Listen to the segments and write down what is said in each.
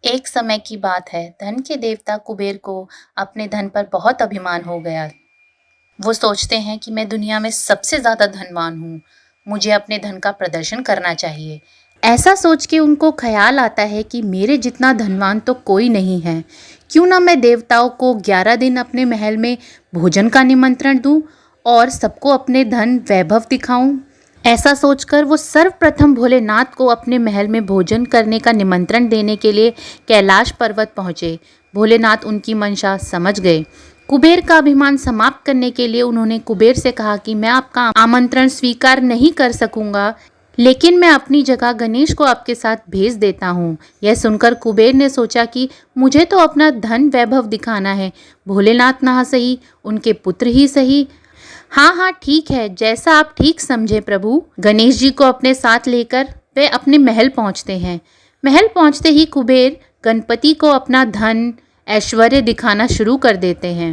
एक समय की बात है, धन के देवता कुबेर को अपने धन पर बहुत अभिमान हो गया। वो सोचते हैं कि मैं दुनिया में सबसे ज़्यादा धनवान हूँ, मुझे अपने धन का प्रदर्शन करना चाहिए। ऐसा सोच के उनको ख्याल आता है कि मेरे जितना धनवान तो कोई नहीं है, क्यों ना मैं देवताओं को 11 दिन अपने महल में भोजन का निमंत्रण दूँ और सबको अपने धन वैभव दिखाऊं। ऐसा सोचकर वो सर्वप्रथम भोलेनाथ को अपने महल में भोजन करने का निमंत्रण देने के लिए कैलाश पर्वत पहुँचे। भोलेनाथ उनकी मंशा समझ गए। कुबेर का अभिमान समाप्त करने के लिए उन्होंने कुबेर से कहा कि मैं आपका आमंत्रण स्वीकार नहीं कर सकूंगा, लेकिन मैं अपनी जगह गणेश को आपके साथ भेज देता हूँ। यह सुनकर कुबेर ने सोचा कि मुझे तो अपना धन वैभव दिखाना है, भोलेनाथ ना सही, उनके पुत्र ही सही। हाँ हाँ ठीक है, जैसा आप ठीक समझे प्रभु। गणेश जी को अपने साथ लेकर वे अपने महल पहुँचते हैं। महल पहुँचते ही कुबेर गणपति को अपना धन ऐश्वर्य दिखाना शुरू कर देते हैं।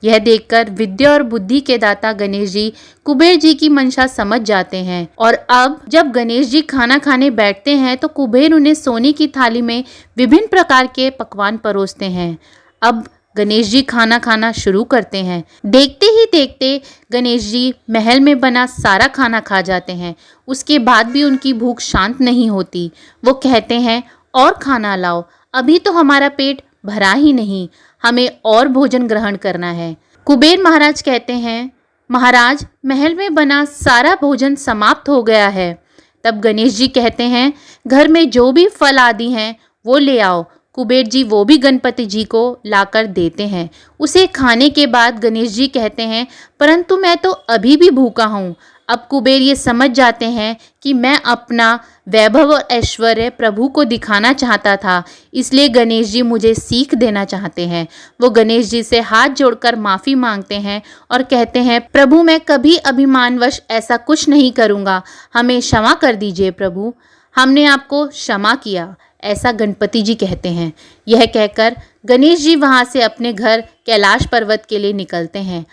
यह देखकर विद्या और बुद्धि के दाता गणेश जी कुबेर जी की मंशा समझ जाते हैं और अब जब गणेश जी खाना खाने बैठते हैं तो कुबेर उन्हें सोने की थाली में विभिन्न प्रकार के पकवान परोसते हैं। अब गणेश जी खाना खाना शुरू करते हैं। देखते ही देखते गणेश जी महल में बना सारा खाना खा जाते हैं। उसके बाद भी उनकी भूख शांत नहीं होती। वो कहते हैं और खाना लाओ, अभी तो हमारा पेट भरा ही नहीं, हमें और भोजन ग्रहण करना है। कुबेर महाराज कहते हैं, महाराज महल में बना सारा भोजन समाप्त हो गया है। तब गणेश जी कहते हैं, घर में जो भी फल आदि हैं वो ले आओ। कुबेर जी वो भी गणपति जी को लाकर देते हैं। उसे खाने के बाद गणेश जी कहते हैं, परंतु मैं तो अभी भी भूखा हूँ। अब कुबेर ये समझ जाते हैं कि मैं अपना वैभव और ऐश्वर्य प्रभु को दिखाना चाहता था, इसलिए गणेश जी मुझे सीख देना चाहते हैं। वो गणेश जी से हाथ जोड़कर माफ़ी मांगते हैं और कहते हैं, प्रभु मैं कभी अभिमानवश ऐसा कुछ नहीं करूँगा, हमें क्षमा कर दीजिए प्रभु, हमने आपको क्षमा किया, ऐसा गणपति जी कहते हैं। यह कहकर गणेश जी वहाँ से अपने घर कैलाश पर्वत के लिए निकलते हैं।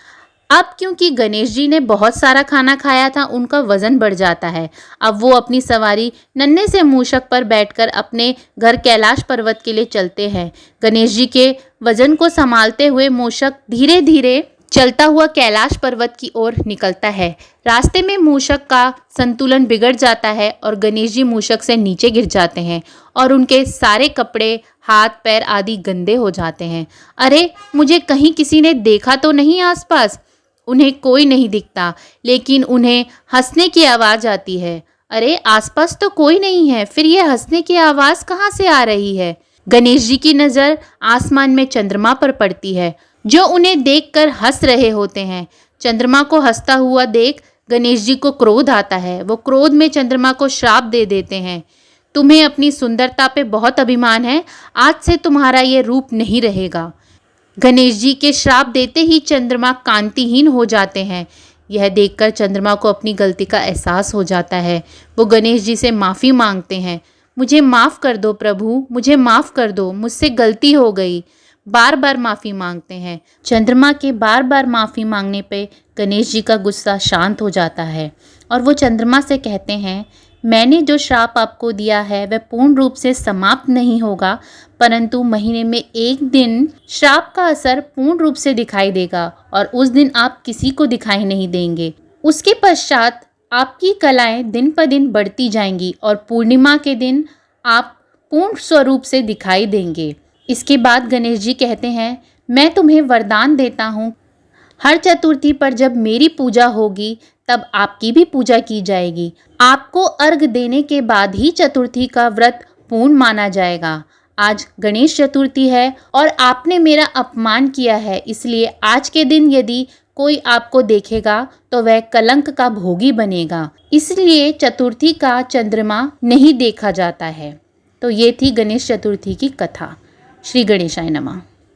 अब क्योंकि गणेश जी ने बहुत सारा खाना खाया था, उनका वजन बढ़ जाता है। अब वो अपनी सवारी नन्हे से मूषक पर बैठकर अपने घर कैलाश पर्वत के लिए चलते हैं। गणेश जी के वजन को संभालते हुए मूषक धीरे धीरे चलता हुआ कैलाश पर्वत की ओर निकलता है। रास्ते में मूषक का संतुलन बिगड़ जाता है और गणेश जी मूषक से नीचे गिर जाते हैं और उनके सारे कपड़े, हाथ पैर आदि गंदे हो जाते हैं। अरे मुझे कहीं किसी ने देखा तो नहीं आसपास? उन्हें कोई नहीं दिखता, लेकिन उन्हें हंसने की आवाज़ आती है। अरे आसपास तो कोई नहीं है, फिर ये हंसने की आवाज़ कहाँ से आ रही है? गणेश जी की नज़र आसमान में चंद्रमा पर पड़ती है, जो उन्हें देखकर हंस रहे होते हैं। चंद्रमा को हंसता हुआ देख गणेश जी को क्रोध आता है। वो क्रोध में चंद्रमा को श्राप दे देते हैं, तुम्हें अपनी सुंदरता पे बहुत अभिमान है, आज से तुम्हारा ये रूप नहीं रहेगा। गणेश जी के श्राप देते ही चंद्रमा कांतिहीन हो जाते हैं। यह देखकर चंद्रमा को अपनी गलती का एहसास हो जाता है। वो गणेश जी से माफ़ी मांगते हैं, मुझे माफ़ कर दो प्रभु, मुझे माफ़ कर दो, मुझसे गलती हो गई। बार बार माफ़ी मांगते हैं। चंद्रमा के बार बार माफ़ी मांगने पे गणेश जी का गुस्सा शांत हो जाता है और वो चंद्रमा से कहते हैं, मैंने जो श्राप आपको दिया है वह पूर्ण रूप से समाप्त नहीं होगा, परंतु महीने में एक दिन श्राप का असर पूर्ण रूप से दिखाई देगा और उस दिन आप किसी को दिखाई नहीं देंगे। उसके पश्चात आपकी कलाएं दिन पर दिन बढ़ती जाएंगी और पूर्णिमा के दिन आप पूर्ण स्वरूप से दिखाई देंगे। इसके बाद गणेश जी कहते हैं, मैं तुम्हें वरदान देता हूँ, हर चतुर्थी पर जब मेरी पूजा होगी तब आपकी भी पूजा की जाएगी। आपको अर्घ देने के बाद ही चतुर्थी का व्रत पूर्ण माना जाएगा। आज गणेश चतुर्थी है और आपने मेरा अपमान किया है, इसलिए आज के दिन यदि कोई आपको देखेगा तो वह कलंक का भोगी बनेगा। इसलिए चतुर्थी का चंद्रमा नहीं देखा जाता है। तो ये थी गणेश चतुर्थी की कथा। श्री गणेशाय नमः।